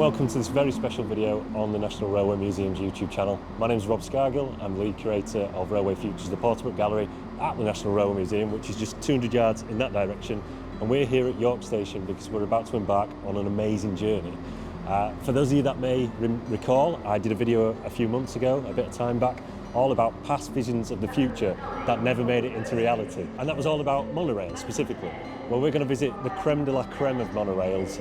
welcome to this very special video on the National Railway Museum's YouTube channel. My name is Rob Scargill, I'm lead curator of Railway Futures, the Portable Gallery at the National Railway Museum, which is just 200 yards in that direction. And we're here at York Station because we're about to embark on an amazing journey. For those of you that may recall, I did a video a few months ago, a bit of time back, all about past visions of the future that never made it into reality. And that was all about monorail specifically. Well, we're going to visit the creme de la creme of monorails,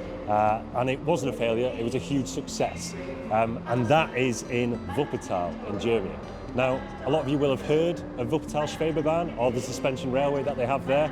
and it wasn't a failure, it was a huge success. And that is in Wuppertal in Germany. Now, a lot of you will have heard of Wuppertal Schwebebahn, or the suspension railway that they have there.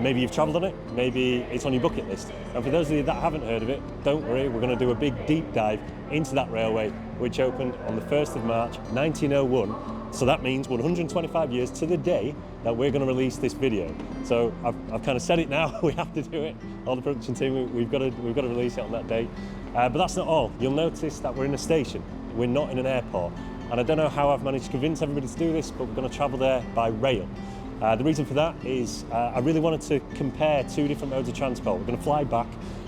Maybe you've travelled on it, maybe it's on your bucket list. And for those of you that haven't heard of it, don't worry, we're going to do a big deep dive into that railway, which opened on the 1st of March 1901. So that means 125 years to the day that we're going to release this video. So I've kind of said it now, we have to do it. All the production team, we've got to release it on that date. But that's not all. You'll notice that we're in a station. We're not in an airport. And I don't know how I've managed to convince everybody to do this, but we're going to travel there by rail. The reason for that is I really wanted to compare two different modes of transport. We're going to fly back,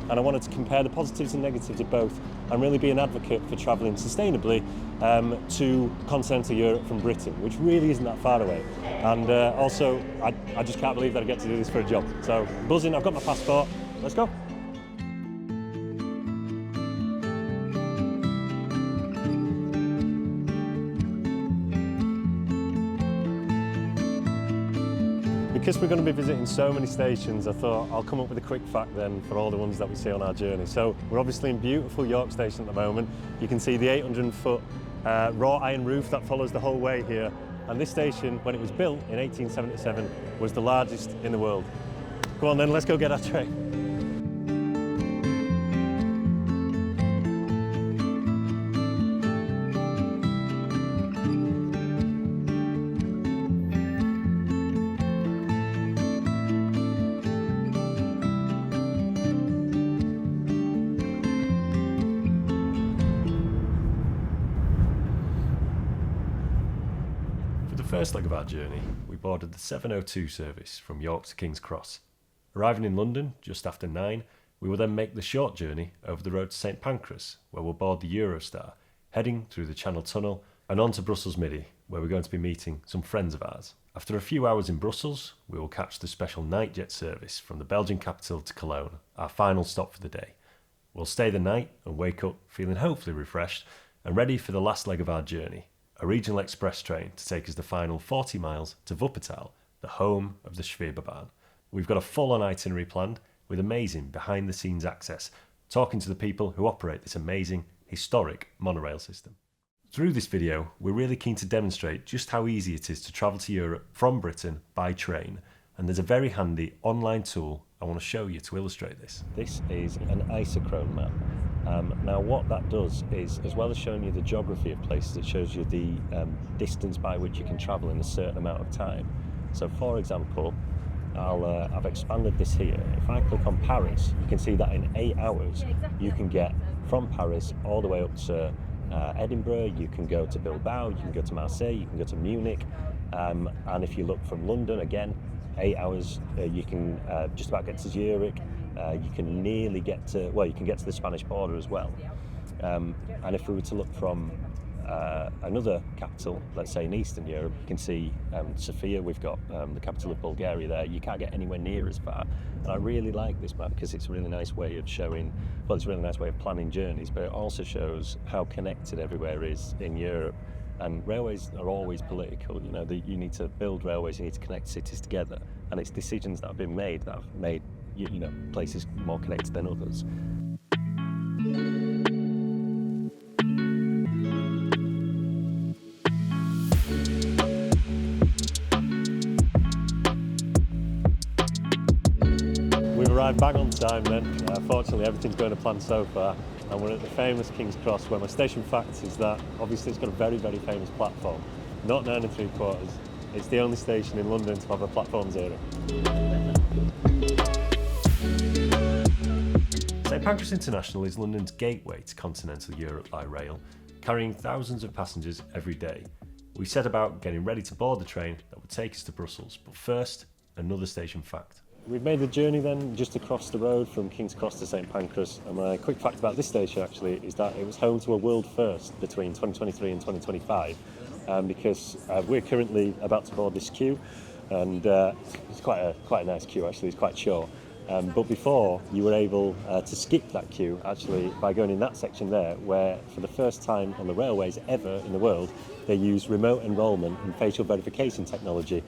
and I wanted to compare the positives and negatives of both and really be an advocate for travelling sustainably to continental Europe from Britain, which really isn't that far away. And also, I just can't believe that I get to do this for a job. So, buzzing, I've got my passport, let's go. Because we're going to be visiting so many stations, I thought I'll come up with a quick fact then for all the ones that we see on our journey. So we're obviously in beautiful York Station at the moment. You can see the 800-foot wrought iron roof that follows the whole way here. And this station, when it was built in 1877, was the largest in the world. Come on then, let's go get our train. First leg of our journey, we boarded the 7:02 service from York to King's Cross. Arriving in London just after 9, we will then make the short journey over the road to St Pancras, where we'll board the Eurostar, heading through the Channel Tunnel and on to Brussels Midi, where we're going to be meeting some friends of ours. After a few hours in Brussels, we will catch the special Nightjet service from the Belgian capital to Cologne, our final stop for the day. We'll stay the night and wake up feeling hopefully refreshed and ready for the last leg of our journey, a regional express train to take us the final 40 miles to Wuppertal, the home of the Schwebebahn. We've got a full-on itinerary planned with amazing behind-the-scenes access, talking to the people who operate this amazing, historic monorail system. Through this video, we're really keen to demonstrate just how easy it is to travel to Europe from Britain by train, and there's a very handy online tool I want to show you to illustrate this. This is an Isochrone map. Now what that does is, as well as showing you the geography of places, it shows you the distance by which you can travel in a certain amount of time. So for example, I've expanded this here. If I click on Paris, you can see that in 8 hours you can get from Paris all the way up to Edinburgh, you can go to Bilbao, you can go to Marseille, you can go to Munich, and if you look from London, again, 8 hours, you can just about get to Zurich. You can nearly get to, well, you can get to the Spanish border as well. And if we were to look from another capital, let's say in Eastern Europe, you can see Sofia, we've got the capital of Bulgaria there. You can't get anywhere near as far. And I really like this map because it's a really nice way of showing, well, it's a really nice way of planning journeys, but it also shows how connected everywhere is in Europe. And railways are always political, you know, you need to build railways, you need to connect cities together. And it's decisions that have been made that have made, you know, places more connected than others. We've arrived bang on time then. Fortunately, everything's going to plan so far. And we're at the famous King's Cross, where my station fact is that obviously it's got a very, very famous platform. Not 9 3/4. It's the only station in London to have a platform 0. St Pancras International is London's gateway to continental Europe by rail, carrying thousands of passengers every day. We set about getting ready to board the train that would take us to Brussels, but first, another station fact. We've made the journey then just across the road from King's Cross to St Pancras, and my quick fact about this station actually is that it was home to a world first between 2023 and 2025, because we're currently about to board this queue, and it's quite a nice queue actually, it's quite short. But before, you were able to skip that queue actually by going in that section there, where for the first time on the railways ever in the world, they use remote enrolment and facial verification technology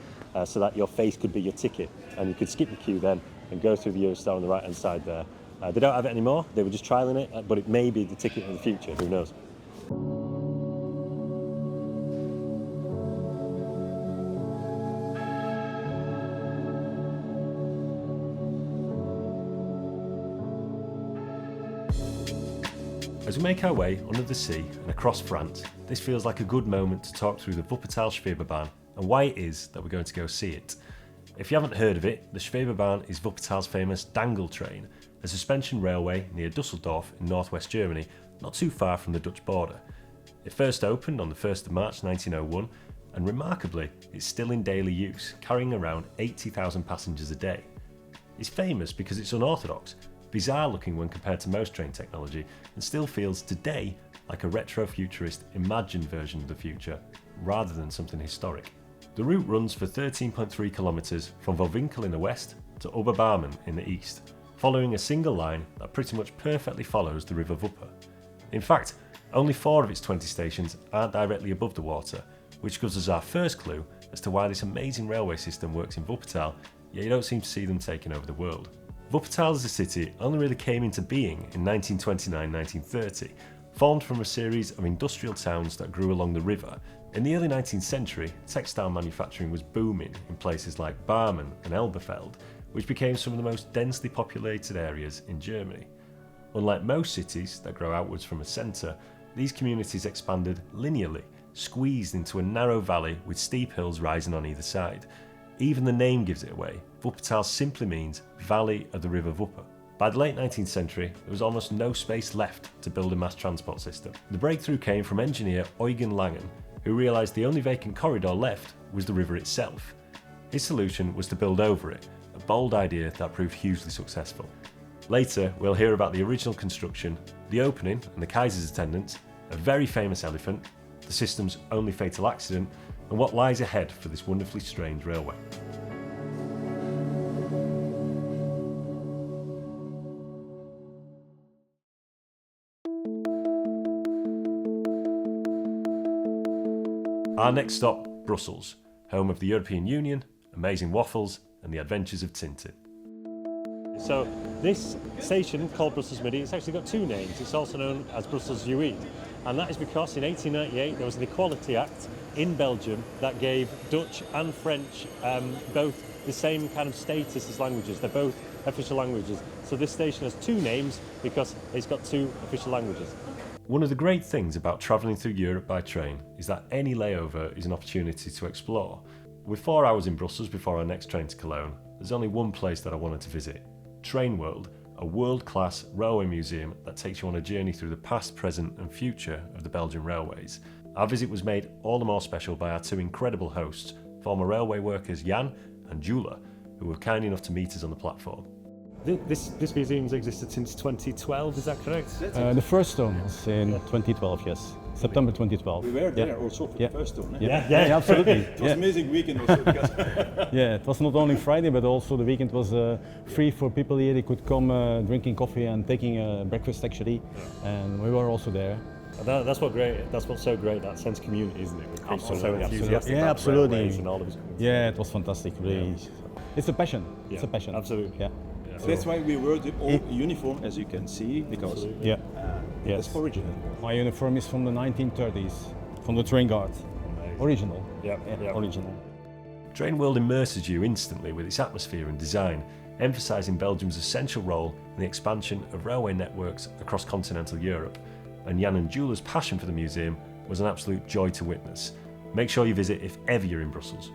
so that your face could be your ticket, and you could skip the queue then and go through the Eurostar on the right hand side there. They don't have it anymore, they were just trialling it, but it may be the ticket in the future, who knows. As we make our way under the sea and across France, this feels like a good moment to talk through the Wuppertal Schwebebahn and why it is that we're going to go see it. If you haven't heard of it, the Schwebebahn is Wuppertal's famous dangle train, a suspension railway near Düsseldorf in northwest Germany, not too far from the Dutch border. It first opened on the 1st of March 1901, and remarkably, it's still in daily use, carrying around 80,000 passengers a day. It's famous because it's unorthodox, bizarre looking when compared to most train technology, and still feels today like a retro-futurist imagined version of the future, rather than something historic. The route runs for 13.3 kilometres from Vohwinkel in the west to Oberbarmen in the east, following a single line that pretty much perfectly follows the River Wupper. In fact, only 4 of its 20 stations aren't directly above the water, which gives us our first clue as to why this amazing railway system works in Wuppertal, yet you don't seem to see them taking over the world. Wuppertal as a city only really came into being in 1929-1930, formed from a series of industrial towns that grew along the river. In the early 19th century, textile manufacturing was booming in places like Barmen and Elberfeld, which became some of the most densely populated areas in Germany. Unlike most cities that grow outwards from a centre, these communities expanded linearly, squeezed into a narrow valley with steep hills rising on either side. Even the name gives it away. Wuppertal simply means Valley of the River Wupper. By the late 19th century, there was almost no space left to build a mass transport system. The breakthrough came from engineer Eugen Langen, who realised the only vacant corridor left was the river itself. His solution was to build over it, a bold idea that proved hugely successful. Later, we'll hear about the original construction, the opening and the Kaiser's attendance, a very famous elephant, the system's only fatal accident, and what lies ahead for this wonderfully strange railway. Our next stop, Brussels, home of the European Union, amazing waffles, and the adventures of Tintin. So this station, called Brussels Midi, it's actually got 2 names. It's also known as Brussels Zuid, and that is because in 1898 there was an Equality Act in Belgium that gave Dutch and French both the same kind of status as languages. They're both official languages. So this station has 2 names because it's got 2 official languages. One of the great things about travelling through Europe by train is that any layover is an opportunity to explore. With 4 hours in Brussels before our next train to Cologne, there's only one place that I wanted to visit: Train World, a world-class railway museum that takes you on a journey through the past, present and future of the Belgian railways. Our visit was made all the more special by our 2 incredible hosts, former railway workers Jan and Jula, who were kind enough to meet us on the platform. This museum's existed since 2012, is that correct? The first stone was in 2012, yes. September 2012. We were there also for the first stone. Yeah, absolutely. It was an amazing weekend also. Because yeah, it was not only Friday, but also the weekend was free for people here. They could come drinking coffee and taking breakfast actually, and we were also there. That's what's so great, that sense of community, isn't it? With people so enthusiastic yeah, about absolutely. railways and all of us. Yeah, it was fantastic, really. Yeah. It's a passion. Yeah, it's a passion. absolutely. Yeah. so that's why we wore the old uniform, as you can see, because it's original. My uniform is from the 1930s, from the train guard. Amazing. Original. Yeah. Original. Train World immerses you instantly with its atmosphere and design, emphasising Belgium's essential role in the expansion of railway networks across continental Europe. And Jan and Jula's passion for the museum was an absolute joy to witness. Make sure you visit if ever you're in Brussels.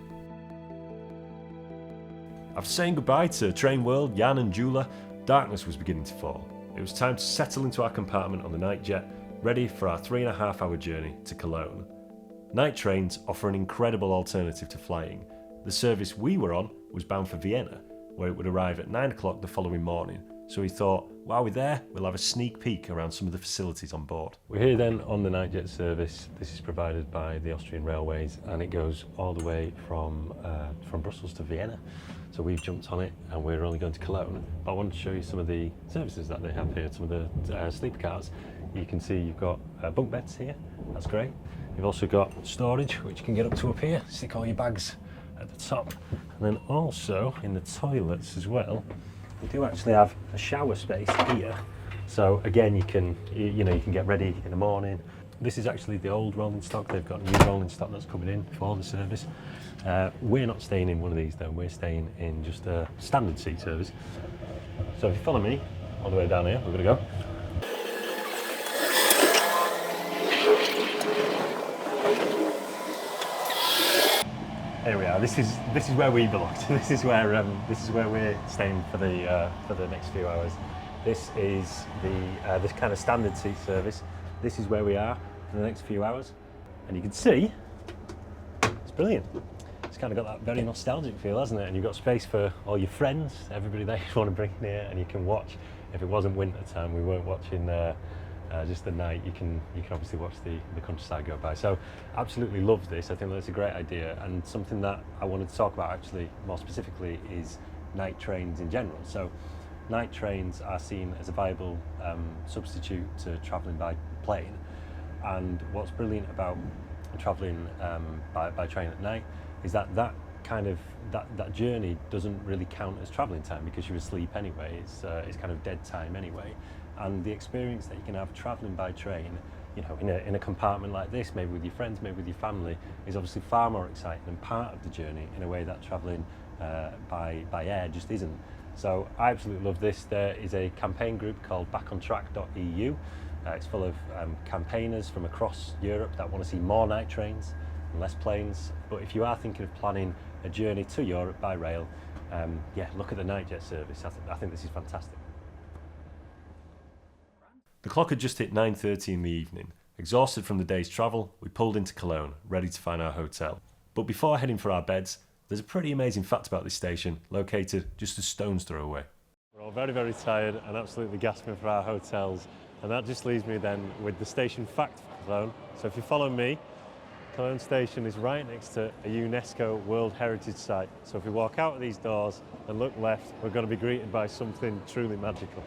After saying goodbye to Train World, Jan and Jula, darkness was beginning to fall. It was time to settle into our compartment on the Nightjet, ready for our 3.5-hour journey to Cologne. Night trains offer an incredible alternative to flying. The service we were on was bound for Vienna, where it would arrive at 9 o'clock the following morning. So we thought, while we're there, we'll have a sneak peek around some of the facilities on board. We're here then on the Nightjet service. This is provided by the Austrian Railways, and it goes all the way from Brussels to Vienna. So we've jumped on it and we're only going to Cologne. But I wanted to show you some of the services that they have here, some of the sleeper cars. You can see you've got bunk beds here, that's great. You've also got storage, which you can get up to up here, stick all your bags at the top. And then also in the toilets as well, we do actually have a shower space here. So again, you can get ready in the morning. This is actually the old rolling stock. They've got new rolling stock that's coming in for the service. We're not staying in one of these though. We're staying in just a standard seat service. So if you follow me all the way down here, we're going to go. Here we are. This is where we belong. This is where we're staying for the next few hours. This is this kind of standard seat service. This is where we are for the next few hours, and you can see it's brilliant. It's kind of got that very nostalgic feel, hasn't it? And you've got space for all your friends, everybody there you want to bring in here, and you can watch. If it wasn't winter time, we weren't watching just the night. You can obviously watch the countryside go by. So absolutely love this. I think that's a great idea, and something that I wanted to talk about actually more specifically is night trains in general. So night trains are seen as a viable substitute to travelling by plane, and what's brilliant about travelling by train at night is that journey doesn't really count as travelling time because you're asleep anyway. It's kind of dead time anyway. And the experience that you can have travelling by train, in a compartment like this, maybe with your friends, maybe with your family, is obviously far more exciting and part of the journey in a way that travelling by air just isn't. So I absolutely love this. There is a campaign group called backontrack.eu. It's full of campaigners from across Europe that want to see more night trains and less planes. But if you are thinking of planning a journey to Europe by rail, look at the Nightjet service. I think this is fantastic. The clock had just hit 9:30 in the evening. Exhausted from the day's travel, we pulled into Cologne, ready to find our hotel. But before heading for our beds, there's a pretty amazing fact about this station, located just a stone's throw away. We're all very, very tired and absolutely gasping for our hotels, and that just leaves me then with the station fact for Cologne. So if you follow me, Cologne station is right next to a UNESCO World Heritage Site. So if we walk out of these doors and look left, we're going to be greeted by something truly magical.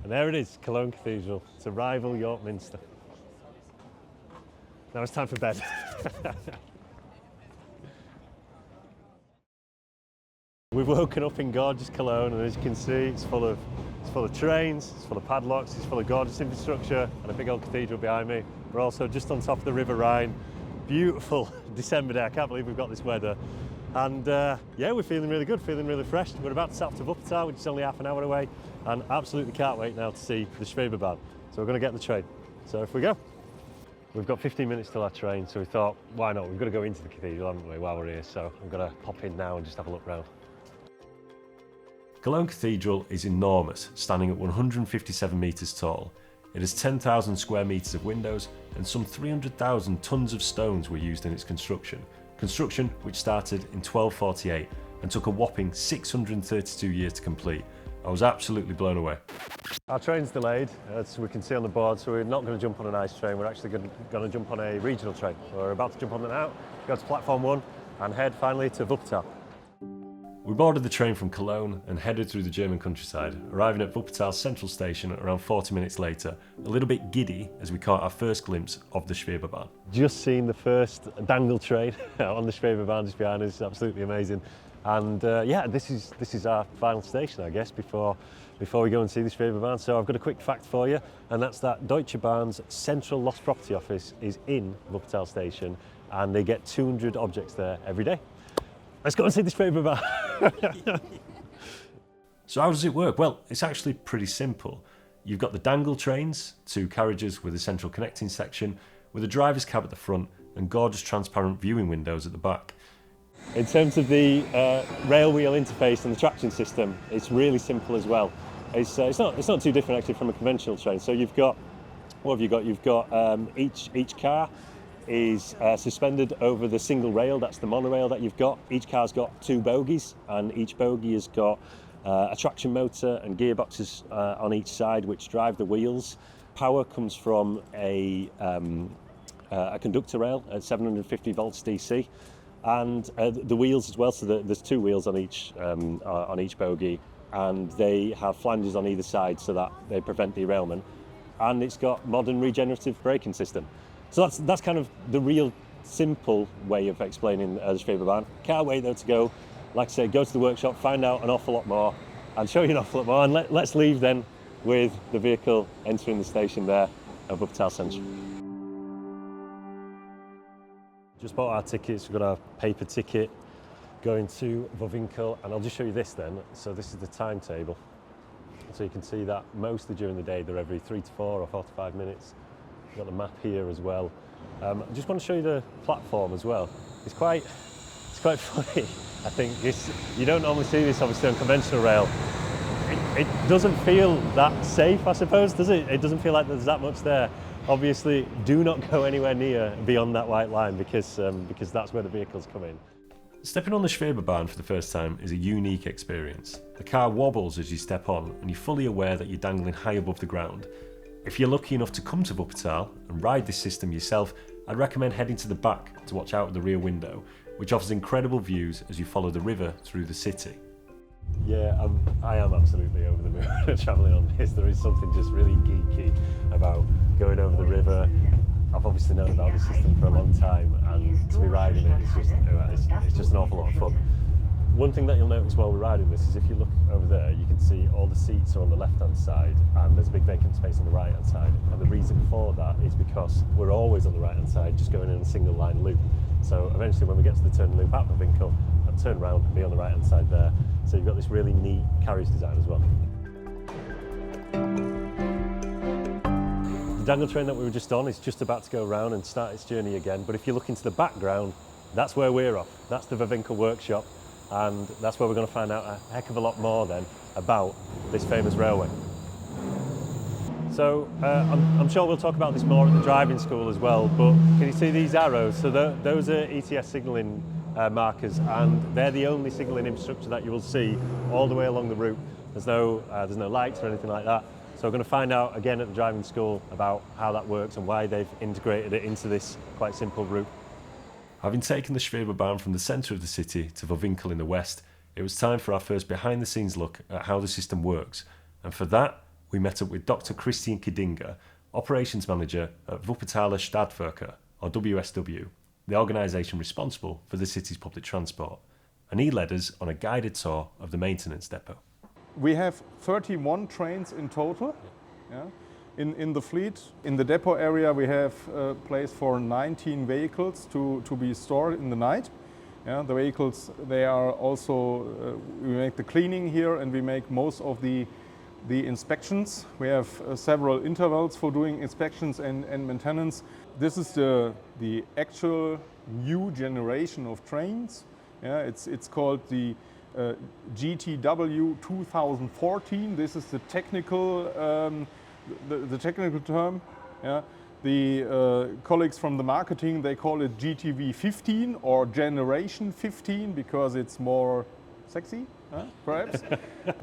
And there it is, Cologne Cathedral, to rival York Minster. Now it's time for bed. We've woken up in gorgeous Cologne, and as you can see, it's full of trains, it's full of padlocks, it's full of gorgeous infrastructure, and a big old cathedral behind me. We're also just on top of the River Rhine. Beautiful December day. I can't believe we've got this weather. And we're feeling really good, feeling really fresh. We're about to set off to Wuppertal, which is only half an hour away, and absolutely can't wait now to see the Schwebebahn. So we're going to get the train. So if we go. We've got 15 minutes till our train, so we thought, why not? We've got to go into the cathedral, haven't we, while we're here? So I'm going to pop in now and just have a look round. Cologne Cathedral is enormous, standing at 157 metres tall. It has 10,000 square metres of windows, and some 300,000 tonnes of stones were used in its construction. Construction which started in 1248 and took a whopping 632 years to complete. I was absolutely blown away. Our train's delayed, as we can see on the board, so we're not going to jump on a nice train, we're actually going to jump on a regional train. We're about to jump on it now, go to platform 1 and head finally to Wuppertal. We boarded the train from Cologne and headed through the German countryside, arriving at Wuppertal Central Station around 40 minutes later, a little bit giddy as we caught our first glimpse of the Schwebebahn. Just seen the first dangle train on the Schwebebahn just behind us, absolutely amazing. And this is our final station, I guess, before we go and see the Schwebebahn. So I've got a quick fact for you, and that's that Deutsche Bahn's central lost property office is in Wuppertal Station, and they get 200 objects there every day. Let's go and see the Schwebebahn. So how does it work? Well, it's actually pretty simple. You've got the dangle trains, 2 carriages with a central connecting section, with a driver's cab at the front and gorgeous transparent viewing windows at the back. In terms of the rail wheel interface and the traction system, it's really simple as well. It's not too different actually from a conventional train. So you've got, what have you got? You've got each car is suspended over the single rail. That's the monorail that you've got. Each car's got 2 bogies, and each bogie has got a traction motor and gearboxes on each side which drive the wheels. Power comes from a conductor rail at 750 volts DC, and the wheels as well. So there's 2 wheels on each bogie, and they have flanges on either side so that they prevent derailment. And it's got modern regenerative braking system. So that's kind of the real simple way of explaining the Schwebebahn. Can't wait though to go. Like I say, go to the workshop, find out an awful lot more, and show you an awful lot more. And let's leave then with the vehicle entering the station there of Wuppertal Central. Just bought our tickets. We've got our paper ticket going to Vohwinkel, and I'll just show you this then. So this is the timetable. So you can see that mostly during the day they're every 3 to 4 or 4 to 5 minutes. We've got the map here as well. I just want to show you the platform as well. It's quite funny. I think you don't normally see this obviously on conventional rail. It doesn't feel that safe, I suppose, does it? It doesn't feel like there's that much there. Obviously, do not go anywhere near beyond that white line because that's where the vehicles come in. Stepping on the Schwebebahn for the first time is a unique experience. The car wobbles as you step on, and you're fully aware that you're dangling high above the ground. If you're lucky enough to come to Wuppertal and ride this system yourself, I'd recommend heading to the back to watch out of the rear window, which offers incredible views as you follow the river through the city. Yeah, I am absolutely over the moon travelling on this. There is something just really geeky about going over the river. I've obviously known about this system for a long time, and to be riding it, it's just an awful lot of fun. One thing that you'll notice while we're riding this is if you look over there, you can see all the seats are on the left-hand side, and there's a big vacant space on the right-hand side. And the reason for that is because we're always on the right-hand side, just going in a single line loop. So eventually when we get to the turn loop at Vohwinkel, I'll turn around and be on the right-hand side there. So you've got this really neat carriage design as well. The dangle train that we were just on is just about to go around and start its journey again. But if you look into the background, that's where we're off. That's the Vohwinkel workshop. And that's where we're going to find out a heck of a lot more then about this famous railway. So I'm sure we'll talk about this more at the driving school as well, but can you see these arrows? So those are ETS signalling markers, and they're the only signalling infrastructure that you will see all the way along the route. There's no lights or anything like that. So we're going to find out again at the driving school about how that works and why they've integrated it into this quite simple route. Having taken the Schwebebahn from the centre of the city to Vohwinkel in the west, it was time for our first behind-the-scenes look at how the system works. And for that, we met up with Dr. Christian Kidinger, Operations Manager at Wuppertaler Stadtwerke, or WSW, the organisation responsible for the city's public transport. And he led us on a guided tour of the maintenance depot. We have 31 trains in total. Yeah. In the fleet. In the depot area we have a place for 19 vehicles to be stored in the night. Yeah, the vehicles, they are also, we make the cleaning here and we make most of the inspections. We have several intervals for doing inspections and maintenance. This is the actual new generation of trains. Yeah, it's called the GTW 2014. This is the technical the technical term. Yeah. The colleagues from the marketing, they call it GTV 15 or Generation 15 because it's more sexy, perhaps.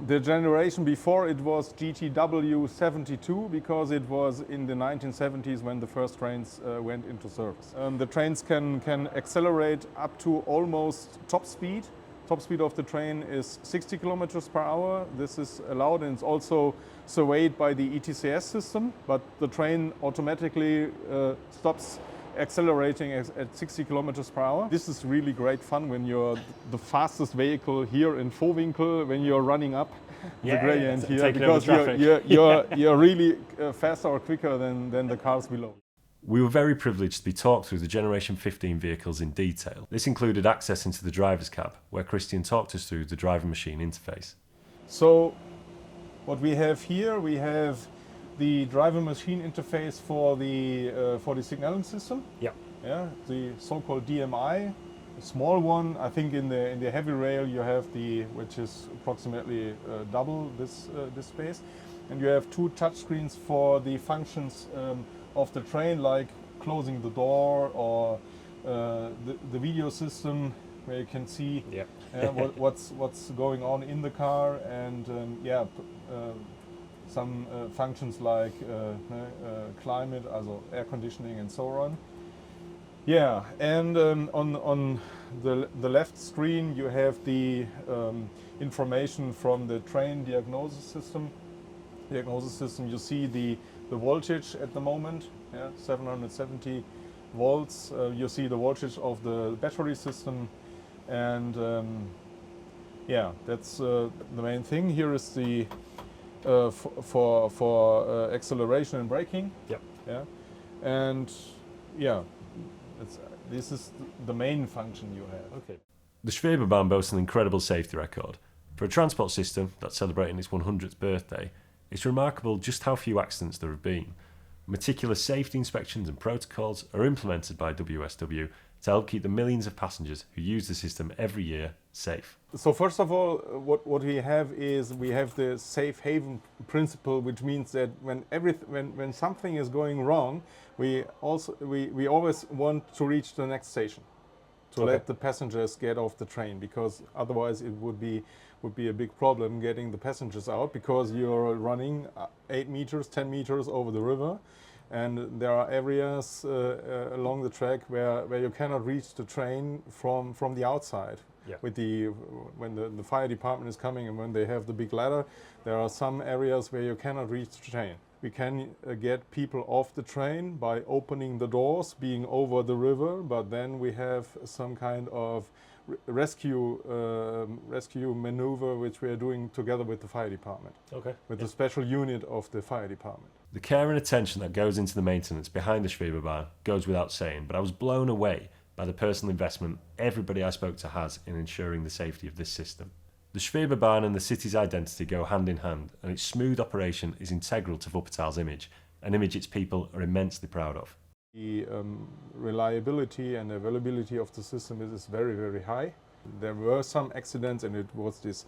The generation before it was GTW 72 because it was in the 1970s when the first trains went into service. The trains can accelerate up to almost top speed. Top speed of the train is 60 kilometers per hour. This is allowed and it's also surveyed by the ETCS system, but the train automatically stops accelerating at 60 kilometers per hour. This is really great fun when you're the fastest vehicle here in Vohwinkel, when you're running up the gradient here, because you're really faster or quicker than the cars below. We were very privileged to be talked through the Generation 15 vehicles in detail. This included access into the driver's cab, where Christian talked us through the driver-machine interface. So what we have here, we have the driver-machine interface for the signaling system. Yeah, the so-called DMI, a small one. I think in the heavy rail you have which is approximately double this space, and you have two touchscreens for the functions of the train, like closing the door, or the video system where you can see what's going on in the car, and some functions like climate, also air conditioning and so on. Yeah, and on the left screen you have the information from the train diagnosis system. You see the voltage at the moment, 770 volts. You see the voltage of the battery system, and that's the main thing. Here is the for acceleration and braking. Yep. Yeah, and this is the main function you have. Okay. The Schwebebahn boasts an incredible safety record. For a transport system that's celebrating its 100th birthday, it's remarkable just how few accidents there have been. Meticulous safety inspections and protocols are implemented by WSW to help keep the millions of passengers who use the system every year safe. So first of all, what we have is we have the safe haven principle, which means that when something is going wrong, we always want to reach the next station to let the passengers get off the train, because otherwise it would be a big problem getting the passengers out, because you're running 8 meters, 10 meters over the river, and there are areas along the track where you cannot reach the train from the outside. Yeah. When the fire department is coming and when they have the big ladder, there are some areas where you cannot reach the train. We can get people off the train by opening the doors, being over the river, but then we have some kind of rescue maneuver which we are doing together with the fire department. Okay. With the special unit of the fire department. The care and attention that goes into the maintenance behind the Schwebebahn goes without saying, but I was blown away by the personal investment everybody I spoke to has in ensuring the safety of this system. The Schwebebahn and the city's identity go hand in hand, and its smooth operation is integral to Wuppertal's image, an image its people are immensely proud of. The reliability and availability of the system is very, very high. There were some accidents, and it was this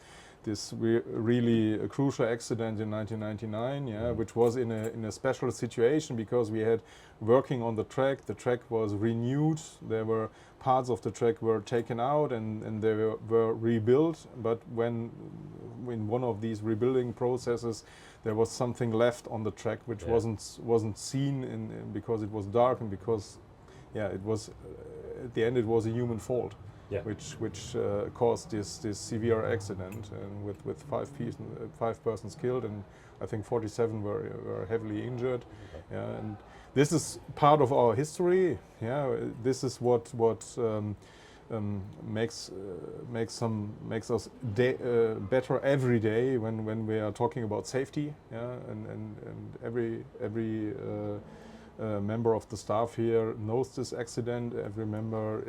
really crucial accident in 1999, which was in a special situation because we had working on the track. The track was renewed. There were parts of the track were taken out and they were rebuilt. But when in one of these rebuilding processes, there was something left on the track which wasn't seen because it was dark and because it was at the end it was a human fault. Yeah. Which caused this severe accident, and with 5 persons killed, and I think 47 were heavily injured. Okay. And this is part of our history. This is what makes us better every day when we are talking about safety. And every member of the staff here knows this accident. Every member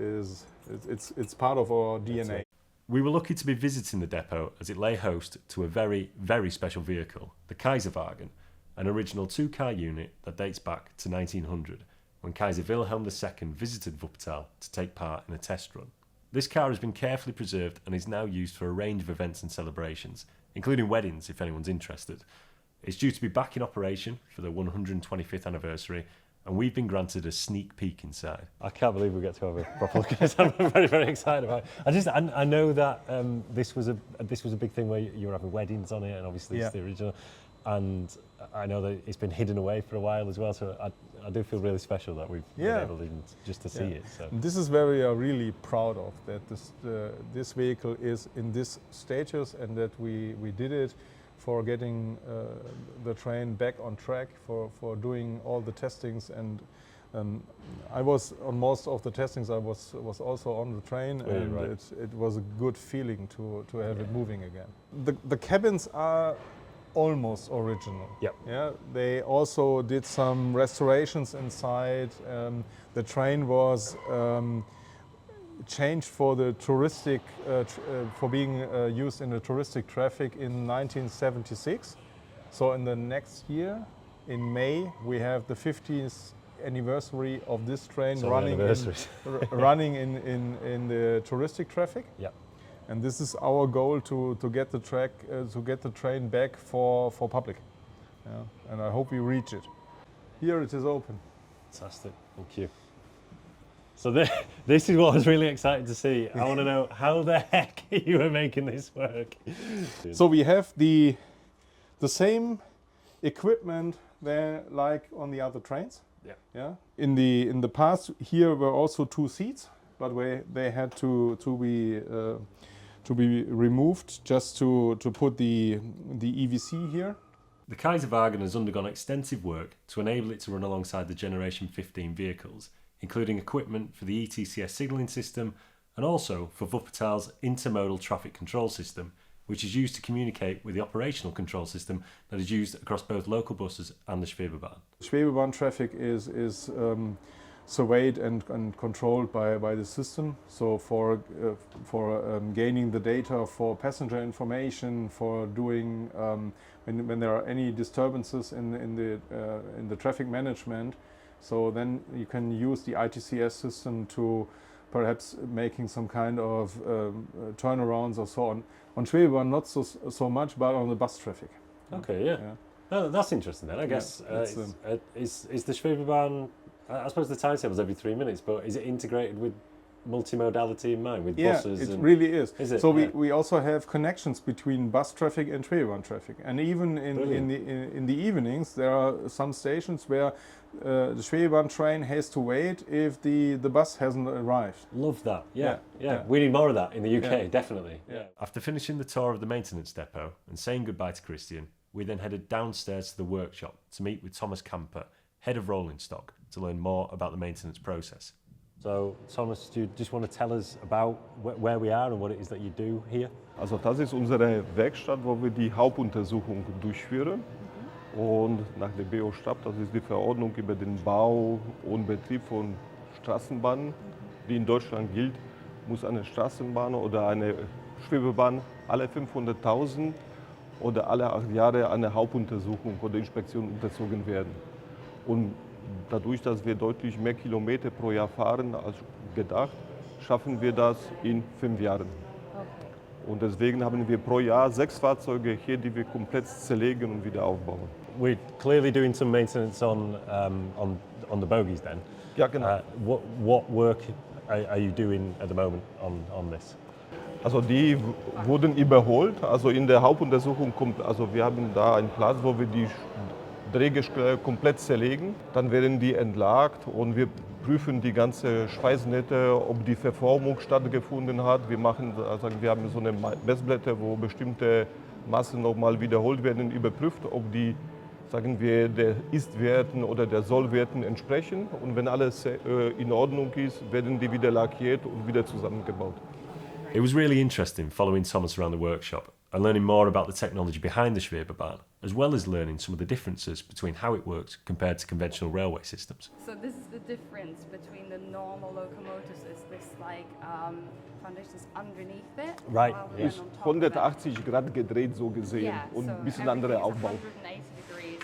it's part of our DNA. We were lucky to be visiting the depot as it lay host to a very, very special vehicle, the Kaiserwagen, an original 2-car unit that dates back to 1900, when Kaiser Wilhelm II visited Wuppertal to take part in a test run. This car has been carefully preserved and is now used for a range of events and celebrations, including weddings if anyone's interested. It's due to be back in operation for the 125th anniversary, and we've been granted a sneak peek inside. I can't believe we get to have a proper look at it. I'm very, very excited about it. I know that this was a big thing where you were having weddings on it, and obviously it's the original. And I know that it's been hidden away for a while as well, so I do feel really special that we've been able just to see it. So. This is where we are really proud of, that this vehicle is in this status, and that we did it for getting the train back on track, for doing all the testings, and I was on most of the testings. I was also on the train, and it was a good feeling to have it moving again. The cabins are almost original. They also did some restorations inside. The train was changed for the touristic, for being used in the touristic traffic in 1976. So in the next year, in May, we have the 50th anniversary of this train running in the touristic traffic. And this is our goal to get the train back for public. And I hope we reach it. Here it is open. Fantastic, thank you. So this is what I was really excited to see. I want to know how the heck you were making this work. So we have the same equipment there like on the other trains. Yeah. In the past, here were also 2 seats, but they had to be removed just to put the EVC here. The Kaiserwagen has undergone extensive work to enable it to run alongside the Generation 15 vehicles, including equipment for the ETCS signalling system and also for Wuppertal's intermodal traffic control system, which is used to communicate with the operational control system that is used across both local buses and the Schwebebahn. Schwebebahn traffic is surveyed and controlled by the system. So for gaining the data for passenger information, for doing when there are any disturbances in the traffic management, so then you can use the ITCS system to perhaps making some kind of turnarounds or so on. On Schwebebahn not so much, but on the bus traffic. Okay, yeah. Oh, that's interesting then. I guess is the Schwebebahn, I suppose the timetable's every 3 minutes, but is it integrated with multimodality in mind, with buses? Yeah, it really is. Is it? So we also have connections between bus traffic and Schwebebahn traffic, and even in the evenings there are some stations where the Schwebebahn train has to wait if the bus hasn't arrived. Love that. Yeah. We need more of that in the UK, definitely. Yeah. After finishing the tour of the maintenance depot and saying goodbye to Christian, we then headed downstairs to the workshop to meet with Thomas Camper, head of rolling stock, to learn more about the maintenance process. So, Thomas, do you just want to tell us about where we are and what it is that you do here? Also das ist unsere Werkstatt, wo wir die Hauptuntersuchung durchführen. Und nach der BO-Stab, das ist die Verordnung über den Bau und Betrieb von Straßenbahnen, die in Deutschland gilt, muss eine Straßenbahn oder eine Schwebebahn alle 500.000 oder alle 8 Jahre eine Hauptuntersuchung oder Inspektion unterzogen werden. Und dadurch, dass wir deutlich mehr Kilometer pro Jahr fahren als gedacht, schaffen wir das in 5 Jahren. Und deswegen haben wir pro Jahr 6 Fahrzeuge hier, die wir komplett zerlegen und wieder aufbauen. We're clearly doing some maintenance on the bogies then. Ja, genau. What work are you doing at the moment on this? Also die wurden überholt. Also in der Hauptuntersuchung kommt, also wir haben da einen Platz, wo wir die Drehgestelle komplett zerlegen. Dann werden die entlagt und wir prüfen die ganze Schweißnähte, ob die Verformung stattgefunden hat. Wir haben so eine Messblätter, wo bestimmte Massen nochmal wiederholt werden, überprüft, ob die, sagen wir, der Ist-Werten oder der Soll-Werten entsprechen. Und wenn alles in Ordnung ist, werden die wieder lackiert und wieder zusammengebaut. It was really interesting following Thomas around the workshop and learning more about the technology behind the Schwebebahn, as well as learning some of the differences between how it works compared to conventional railway systems. So this is the difference between the normal locomotives. Is this like foundations underneath it? Right. Ist 180 Grad gedreht so gesehen und ein bisschen anderer Aufbau. 180 degrees,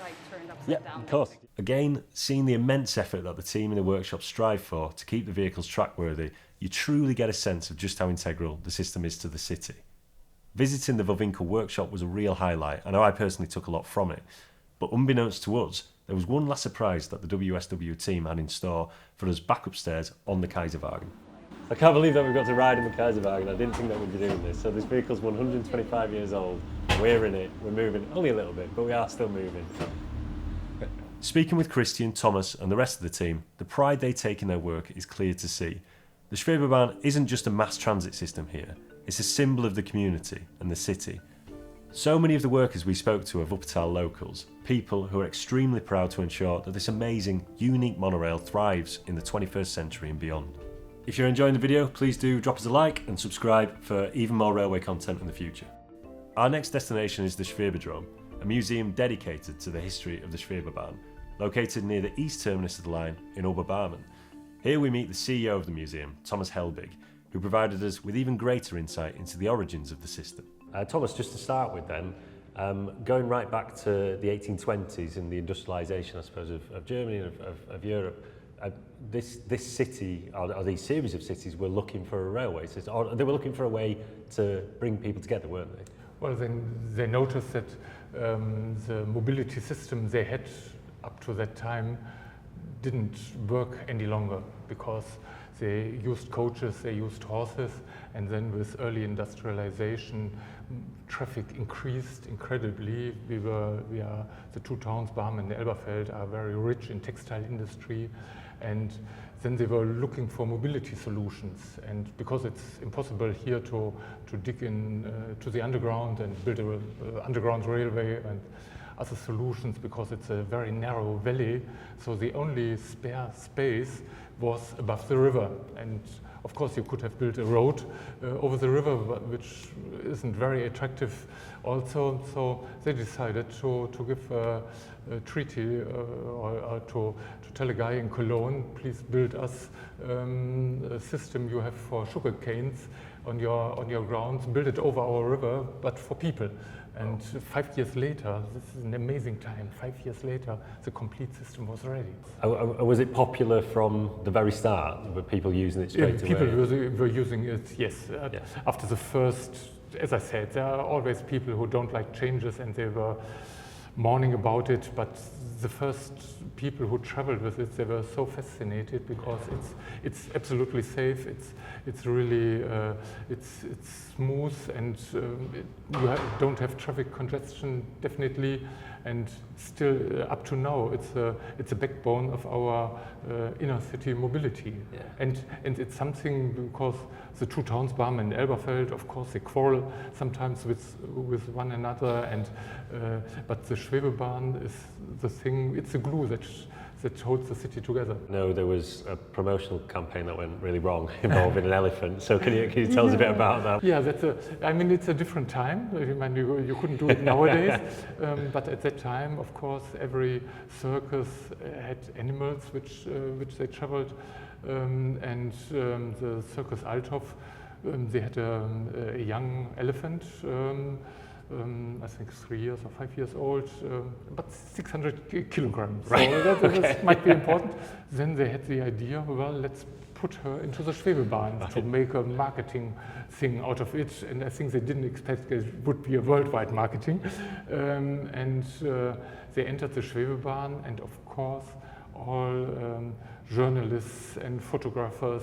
like turned upside Yeah, down. of course. Again, seeing the immense effort that the team in the workshop strive for to keep the vehicles trackworthy, you truly get a sense of just how integral the system is to the city. Visiting the Vohwinkel workshop was a real highlight. I know I personally took a lot from it, but unbeknownst to us, there was one last surprise that the WSW team had in store for us back upstairs on the Kaiserwagen. I can't believe that we've got to ride in the Kaiserwagen. I didn't think that we'd be doing this. So this vehicle's 125 years old. We're in it. We're moving only a little bit, but we are still moving. Speaking with Christian, Thomas and the rest of the team, the pride they take in their work is clear to see. The Schwebebahn isn't just a mass transit system here, it's a symbol of the community and the city. So many of the workers we spoke to are Wuppertal locals, people who are extremely proud to ensure that this amazing, unique monorail thrives in the 21st century and beyond. If you're enjoying the video, please do drop us a like and subscribe for even more railway content in the future. Our next destination is the Schwobodrom, a museum dedicated to the history of the Schwebebahn, located near the east terminus of the line in Oberbarmen. Here we meet the CEO of the museum, Thomas Helbig, who provided us with even greater insight into the origins of the system. Thomas, just to start with then, going right back to the 1820s and the industrialisation, I suppose, of Germany and of Europe, this city, or these series of cities, were looking for a railway system, or they were looking for a way to bring people together, weren't they? Well, then they noticed that the mobility system they had up to that time didn't work any longer because they used coaches, they used horses, and then with early industrialization, traffic increased incredibly. The two towns, Barm and Elberfeld, are very rich in textile industry, and then they were looking for mobility solutions. And because it's impossible here to dig in to the underground and build an underground railway and other solutions, because it's a very narrow valley, so the only spare space was above the river. And of course you could have built a road over the river, which isn't very attractive also. So they decided to give a treaty or to tell a guy in Cologne, please build us a system you have for sugar canes on your grounds, build it over our river, but for people. And 5 years later, this is an amazing time, 5 years later, the complete system was ready. Was it popular from the very start? Were people using it straight away? People were using it, yes. After the first, as I said, there are always people who don't like changes and they were mourning about it, but the first people who traveled with it, they were so fascinated because it's absolutely safe. It's really it's smooth, and you don't have traffic congestion definitely. And still, up to now, it's a backbone of our inner city mobility. Yeah. And it's something because the two towns, Barm and Elberfeld, of course, they quarrel sometimes with one another. And but the Schwebebahn is the thing. It's the glue that holds the city together. No, there was a promotional campaign that went really wrong involving an elephant. So can you tell us a bit about that? Yeah, it's a different time. I mean, you couldn't do it nowadays. But at that time, of course, every circus had animals which they traveled. And the Circus Althoff, they had a young elephant, I think 3 years or 5 years old, but 600 kilograms. Right. So that might be important. Then they had the idea, well, let's put her into the Schwebebahn to make a marketing thing out of it. And I think they didn't expect it would be a worldwide marketing. And they entered the Schwebebahn, and of course, all journalists and photographers,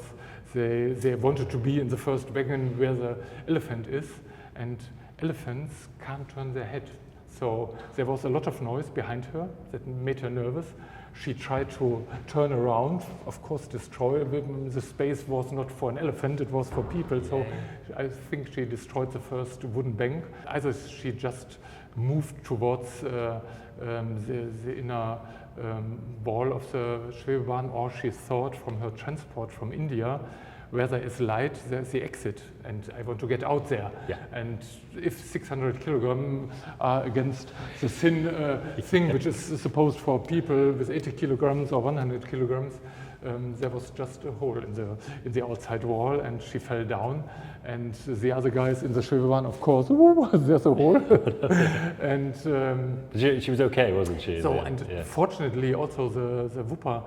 they wanted to be in the first wagon where the elephant is. And elephants can't turn their head. So there was a lot of noise behind her that made her nervous. She tried to turn around, of course destroy, the space was not for an elephant, it was for people. So I think she destroyed the first wooden bank. Either she just moved towards the inner wall of the Schwebebahn, or she thought from her transport from India, where there is light, there's the exit, and I want to get out there. Yeah. And if 600 kilograms are against the thin thing, which is supposed for people with 80 kilograms or 100 kilograms, there was just a hole in the outside wall, and she fell down. And the other guys in the Schwebebahn, of course, there's a hole. And she was okay, wasn't she? So, and fortunately, also the Wupper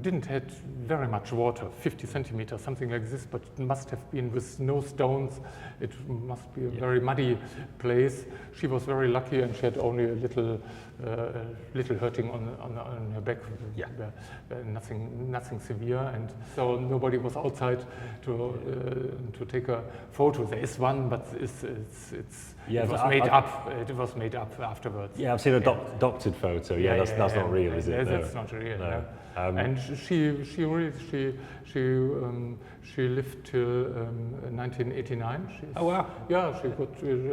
didn't have very much water, 50 centimeters, something like this, but it must have been with no stones. It must be a very muddy place. She was very lucky, and she had only a little hurting on her back, nothing severe. And so nobody was outside to take a photo. There is one, but it was made up. It was made up afterwards. Yeah, I've seen a doctored photo. That's not real, is it? That's not real. No. And she lived till 1989. Oh wow! Yeah, she got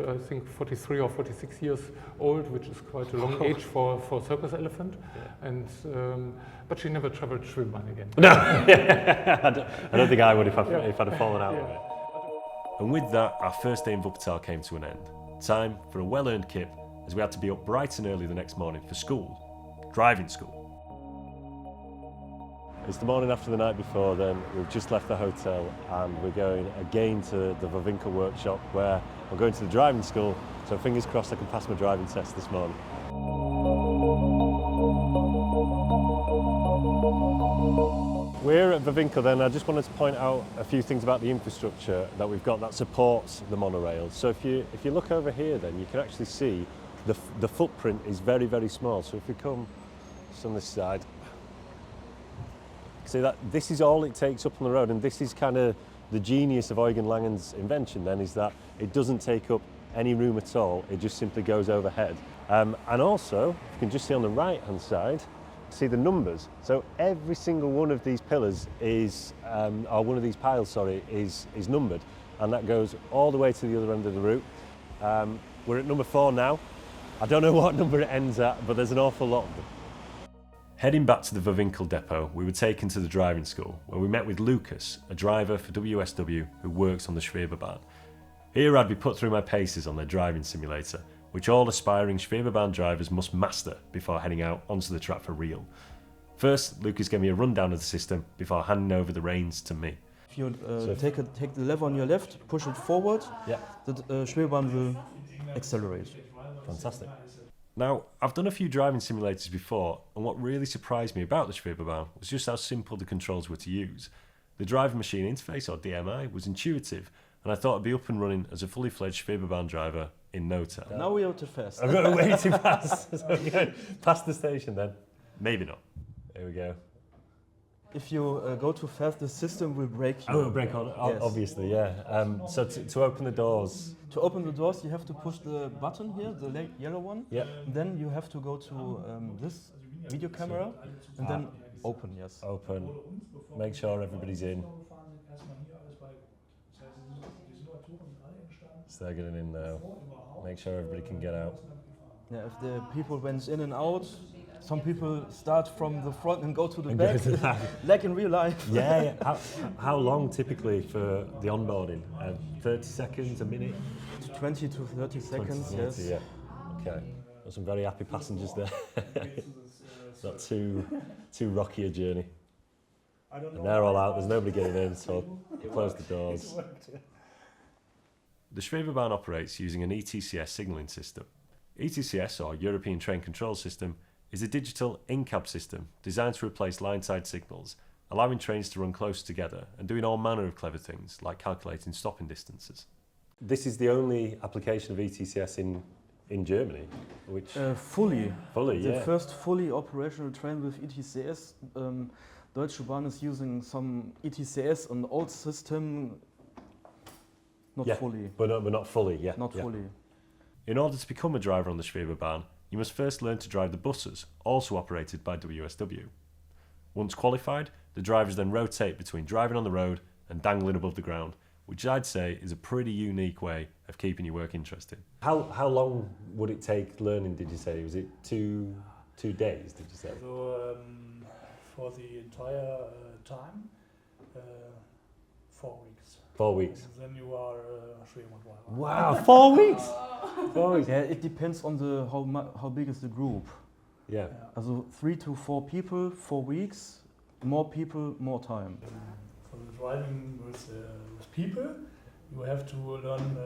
I think 43 or 46 years old, which is quite a long age for a circus elephant. Yeah. And but she never travelled Schwebebahn again. No, I don't think I would if I'd fallen out of it. And with that, our first day in Wuppertal came to an end. Time for a well-earned kip, as we had to be up bright and early the next morning for school, driving school. It's the morning after the night before then. We've just left the hotel and we're going again to the Vohwinkel workshop where I'm going to the driving school, so fingers crossed I can pass my driving test this morning. We're at Vohwinkel then. I just wanted to point out a few things about the infrastructure that we've got that supports the monorail. So if you look over here then, you can actually see the footprint is very, very small. So if we come just on this side, So this is all it takes up on the road, and this is kind of the genius of Eugen Langen's invention then, is that it doesn't take up any room at all, it just simply goes overhead. And also, you can just see on the right hand side, see the numbers. So every single one of these pillars is, or one of these piles, sorry, is numbered, and that goes all the way to the other end of the route. We're at number 4 now. I don't know what number it ends at, but there's an awful lot of them. Heading back to the Vohwinkel Depot, we were taken to the driving school, where we met with Lucas, a driver for WSW who works on the Schwebebahn. Here I'd be put through my paces on their driving simulator, which all aspiring Schwebebahn drivers must master before heading out onto the track for real. First, Lucas gave me a rundown of the system before handing over the reins to me. If you take the lever on your left, push it forward, the Schwebebahn will accelerate. Fantastic. Now, I've done a few driving simulators before, and what really surprised me about the Schwebebahn was just how simple the controls were to use. The driver machine interface, or DMI, was intuitive, and I thought I'd be up and running as a fully fledged Schwebebahn driver in no time. Now we are too fast. I'm going way too fast. So yeah, past the station then. Maybe not. There we go. If you go too fast, the system will break you. Oh, it'll break on, Yes. obviously, yeah. So to open the doors. To open the doors, you have to push the button here, the yellow one. Yep. Then you have to go to this video camera and then open, yes. Open. Make sure everybody's in. So they're getting in now. Make sure everybody can get out. Yeah, if the people went in and out, some people start from the front and go to the And back, go to the back. like in real life. Yeah. How long typically for the onboarding? 30 seconds, a minute? 20 to 30 seconds, 20 to 30, yes. Yeah. Okay. There's some very happy passengers there. Not too rocky a journey. And they're all out. There's nobody getting in, so close the doors. The Schwebebahn operates using an ETCS signalling system. ETCS, or European Train Control System, is a digital in-cab system designed to replace line-side signals, allowing trains to run closer together and doing all manner of clever things like calculating stopping distances. This is the only application of ETCS in Germany, which... Fully. Fully, yeah. The first fully operational train with ETCS. Deutsche Bahn is using some ETCS, an old system, not fully. But not fully, yeah. Not fully. In order to become a driver on the Schwebebahn, you must first learn to drive the buses, also operated by WSW. Once qualified, the drivers then rotate between driving on the road and dangling above the ground, which I'd say is a pretty unique way of keeping your work interesting. How long would it take learning, did you say? Was it two days, did you say? So, for the entire time, 4 weeks. 4 weeks. And then you are Schwebebahn driver. Wow, 4 weeks! 4 weeks. Yeah, it depends on how big is the group. Yeah. Also 3 to 4 people, 4 weeks, more people, more time. For the driving with people, you have to learn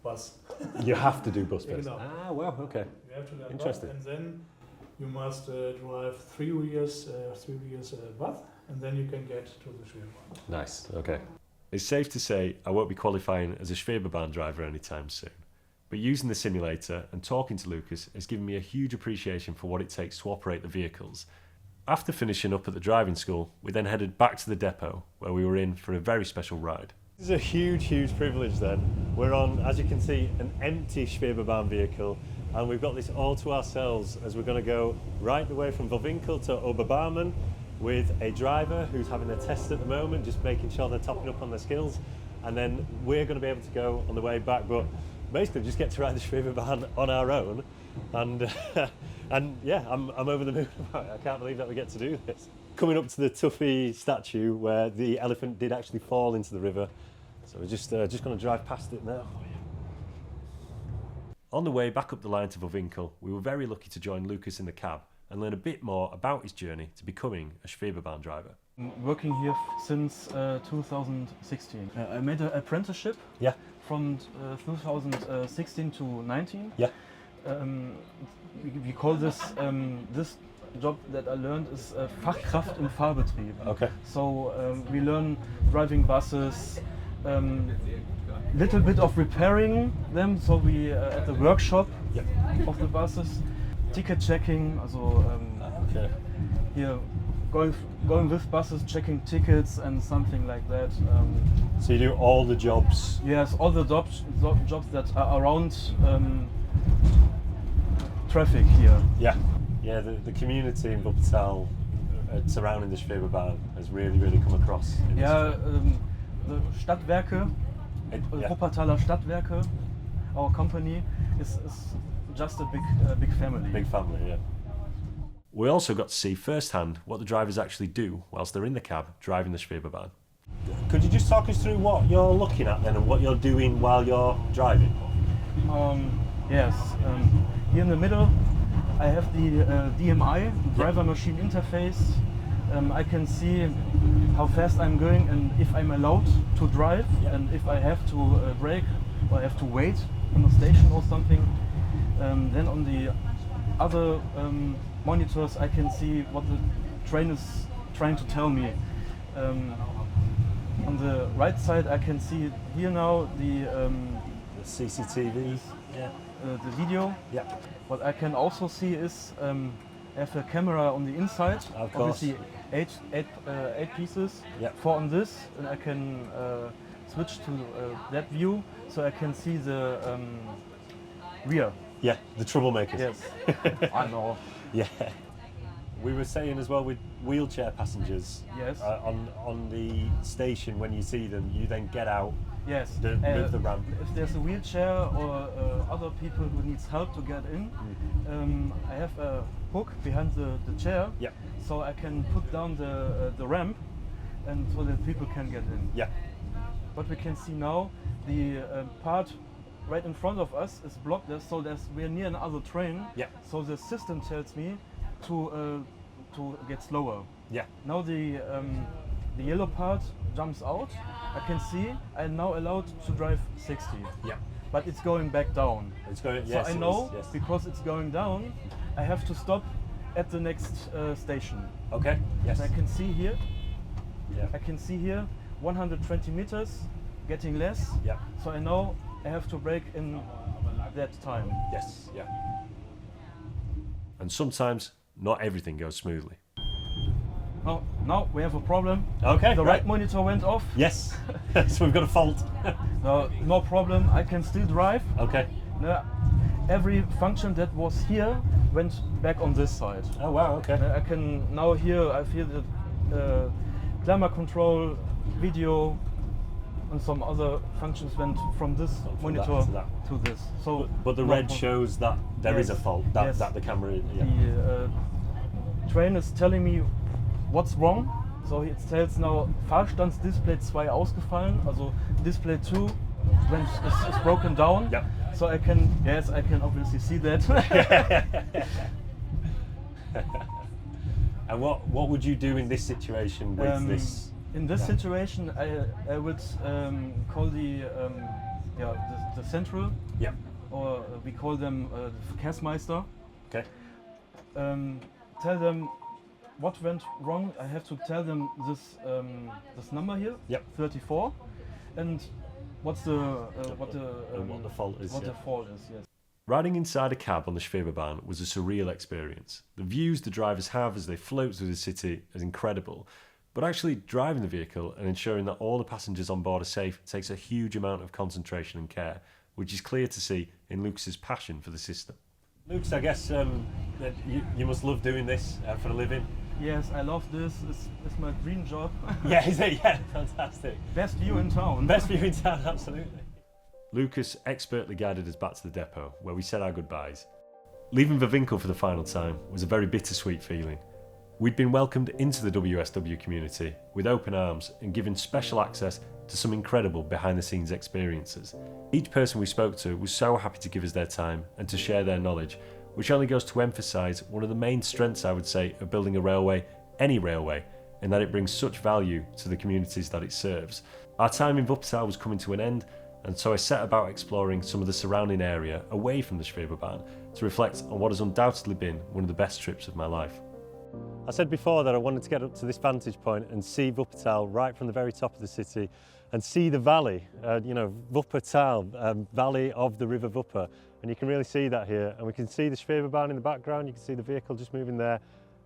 bus. You have to do bus first. Genau. Ah, wow, okay. You have to learn Interesting. bus, and then you must drive 3 years bus, and then you can get to the Schwebebahn. Nice, okay. It's safe to say I won't be qualifying as a Schwebebahn driver anytime soon. But using the simulator and talking to Lucas has given me a huge appreciation for what it takes to operate the vehicles. After finishing up at the driving school, we then headed back to the depot, where we were in for a very special ride. This is a huge privilege then. We're on, as you can see, an empty Schwebebahn vehicle, and we've got this all to ourselves as we're going to go right the way from Vohwinkel to Oberbarmen with a driver who's having a test at the moment, just making sure they're topping up on their skills, and then we're going to be able to go on the way back, but basically just get to ride the Schwebebahn on our own, and yeah, I'm over the moon about it. I can't believe that we get to do this. Coming up to the Tuffy statue where the elephant did actually fall into the river, so we're just going to drive past it now. On the way back up the line to Vohwinkel, we were very lucky to join Lucas in the cab and learn a bit more about his journey to becoming a Schwebebahn driver. I'm working here since 2016. I made an apprenticeship from 2016 to 19. Yeah. We call this this job that I learned is Fachkraft im Fahrbetrieb. Okay. So we learn driving buses, little bit of repairing them. So we at the workshop of the buses, ticket checking. Also here going with buses, checking tickets and something like that. So you do all the jobs? Yes, all the jobs that are around traffic here. Yeah, yeah. The community in Wuppertal surrounding the Schwebebahn has really come across. Yeah, the Stadtwerke, Wuppertaler Stadtwerke, our company is just a big family. Big family, yeah. We also got to see firsthand what the drivers actually do whilst they're in the cab driving the Schwebebahn. Could you just talk us through what you're looking at then and what you're doing while you're driving? Yes, here in the middle I have the DMI, driver machine interface. I can see how fast I'm going and if I'm allowed to drive and if I have to brake or I have to wait on the station or something. Then on the other monitors I can see what the train is trying to tell me. On the right side I can see here now the CCTV, the video. Yeah. What I can also see is I have a camera on the inside. Of course. Obviously eight pieces. Yeah. 4 on this, and I can switch to that view so I can see the rear. Yeah, the troublemakers. Yes, I know. Yeah. We were saying as well with wheelchair passengers. Yes. On the station, when you see them, you then get out. Yes. Move the ramp. If there's a wheelchair or other people who needs help to get in, I have a hook behind the chair, Yeah. so I can put down the ramp, and so that people can get in. Yeah. What we can see now, the part right in front of us is blocked, so we're near another train. Yeah. So the system tells me to get slower. Yeah. Now the yellow part jumps out. I can see I'm now allowed to drive 60. Yeah. But it's going back down. It's going. So Yes. I it know is, yes. because it's going down, I have to stop at the next station. Okay. Yes. So I can see here. Yeah. I can see here 120 meters, getting less. Yeah. So I know I have to brake in that time. Yes. Yeah. And sometimes not everything goes smoothly. Oh, now we have a problem. Okay. The right monitor went off. Yes. So we've got a fault. No problem. I can still drive. Okay. Every function that was here went back on this side. Oh wow. Okay. I can now here. I feel the climate control, video, and some other functions went from this monitor to this. So, but the red shows that there is a fault. That the camera. Yeah. The train is telling me what's wrong. So it tells now Fahrstandsdisplay 2 ausgefallen. Also Display 2 is broken down. Yep. So I can obviously see that. And what would you do in this situation with this? In this situation, I would call the central. Yeah. Or we call them Verkehrsmeister. Okay. Tell them what went wrong. I have to tell them this number here. Yep. 34, and what the fault is. What the fault is. Yes. Riding inside a cab on the Schwebebahn was a surreal experience. The views the drivers have as they float through the city is incredible, but actually driving the vehicle and ensuring that all the passengers on board are safe takes a huge amount of concentration and care, which is clear to see in Lucas's passion for the system. Lucas, I guess you must love doing this for a living. Yes, I love this. It's my dream job. Yeah, is it? Yeah, fantastic. Best view in town. Best view in town, absolutely. Lucas expertly guided us back to the depot, where we said our goodbyes. Leaving Vohwinkel for the final time was a very bittersweet feeling. We'd been welcomed into the WSW community with open arms and given special access to some incredible behind-the-scenes experiences. Each person we spoke to was so happy to give us their time and to share their knowledge, which only goes to emphasise one of the main strengths, I would say, of building a railway, any railway, in that it brings such value to the communities that it serves. Our time in Wuppertal was coming to an end, and so I set about exploring some of the surrounding area away from the Schwebebahn to reflect on what has undoubtedly been one of the best trips of my life. I said before that I wanted to get up to this vantage point and see Wuppertal right from the very top of the city and see the valley, Wuppertal, valley of the River Wupper. And you can really see that here. And we can see the Schwebebahn in the background, you can see the vehicle just moving there.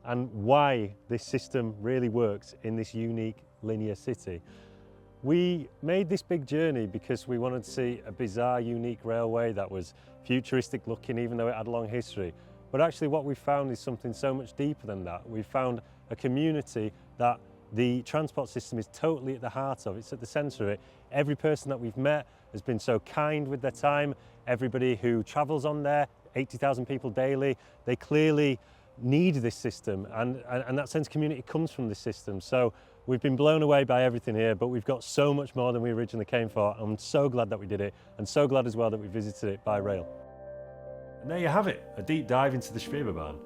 and why this system really works in this unique linear city. We made this big journey because we wanted to see a bizarre, unique railway that was futuristic looking, even though it had a long history. But actually what we found is something so much deeper than that. We found a community that the transport system is totally at the heart of. It's at the centre of it. Every person that we've met has been so kind with their time. Everybody who travels on there, 80,000 people daily, they clearly need this system, and that sense of community comes from this system. So we've been blown away by everything here, but we've got so much more than we originally came for. I'm so glad that we did it, and so glad as well that we visited it by rail. And there you have it, a deep dive into the Schwebebahn.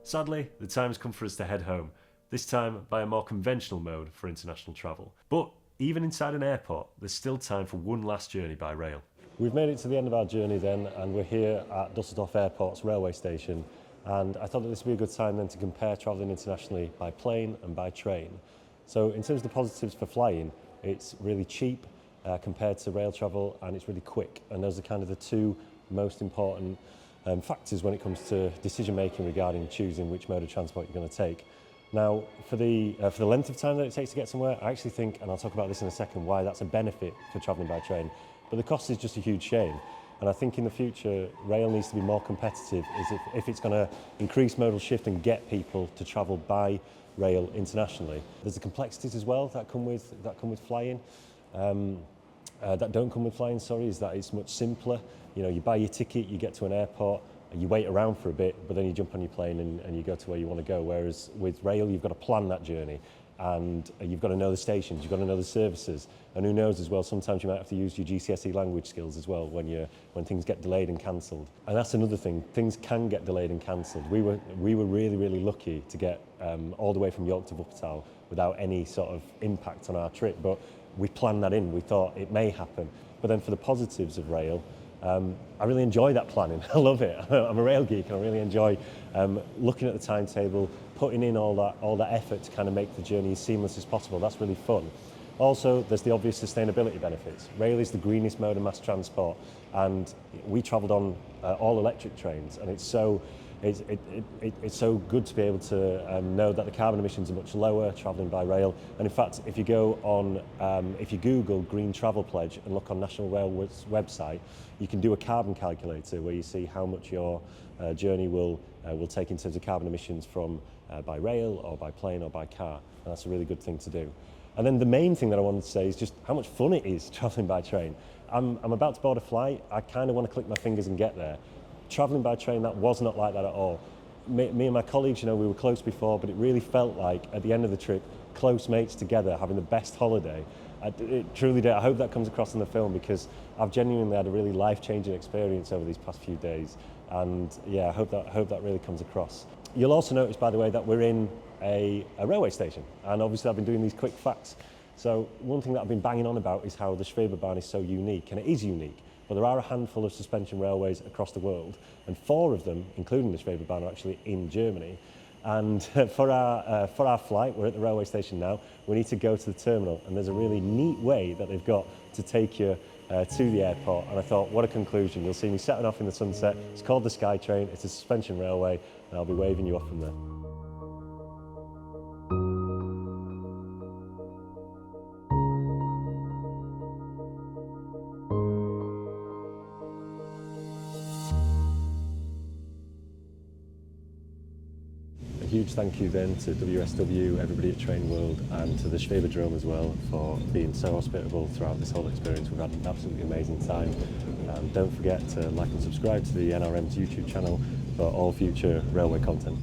Sadly, the time's come for us to head home, this time by a more conventional mode for international travel. But even inside an airport, there's still time for one last journey by rail. We've made it to the end of our journey then, and we're here at Düsseldorf Airport's railway station. And I thought that this would be a good time then to compare travelling internationally by plane and by train. So in terms of the positives for flying, it's really cheap compared to rail travel, and it's really quick. And those are kind of the two most important factors when it comes to decision making regarding choosing which mode of transport you're going to take. Now, for the length of time that it takes to get somewhere, I actually think, and I'll talk about this in a second, why that's a benefit for travelling by train. But the cost is just a huge shame. And I think in the future, rail needs to be more competitive if it's going to increase modal shift and get people to travel by rail internationally. There's the complexities as well that come with flying. That don't come with flying, sorry, is that it's much simpler. You know, you buy your ticket, you get to an airport, you wait around for a bit, but then you jump on your plane and you go to where you want to go. Whereas with rail, you've got to plan that journey, and you've got to know the stations, you've got to know the services, and who knows as well, sometimes you might have to use your GCSE language skills as well when things get delayed and cancelled. And that's another thing, things can get delayed and cancelled. We were really, really lucky to get all the way from York to Wuppertal without any sort of impact on our trip, but we planned that in, we thought it may happen. But then for the positives of rail, I really enjoy that planning. I love it. I'm a rail geek, and I really enjoy looking at the timetable, putting in all that effort to kind of make the journey as seamless as possible. That's really fun. Also, there's the obvious sustainability benefits. Rail is the greenest mode of mass transport, and we travelled on all electric trains, and it's so good to be able to know that the carbon emissions are much lower travelling by rail. And in fact, if you go on, if you Google Green Travel Pledge and look on National Railway's website, you can do a carbon calculator where you see how much your journey will take in terms of carbon emissions from by rail or by plane or by car. And that's a really good thing to do. And then the main thing that I wanted to say is just how much fun it is travelling by train. I'm about to board a flight. I kind of want to click my fingers and get there. Travelling by train, that was not like that at all. Me and my colleagues, you know, we were close before, but it really felt like at the end of the trip, close mates together, having the best holiday. It truly did. I hope that comes across in the film, because I've genuinely had a really life-changing experience over these past few days. And yeah, I hope that really comes across. You'll also notice, by the way, that we're in a railway station, and obviously I've been doing these quick facts. So one thing that I've been banging on about is how the Schwebebahn is so unique, and it is unique. But there are a handful of suspension railways across the world, and 4 of them, including the Schwebebahn, are actually in Germany. And for our flight, we're at the railway station now, we need to go to the terminal, and there's a really neat way that they've got to take you to the airport. And I thought, what a conclusion. You'll see me setting off in the sunset. It's called the SkyTrain, it's a suspension railway, and I'll be waving you off from there. Huge thank you then to WSW, everybody at Train World, and to the Schwobodrom as well for being so hospitable throughout this whole experience. We've had an absolutely amazing time. Don't forget to like and subscribe to the NRM's YouTube channel for all future railway content.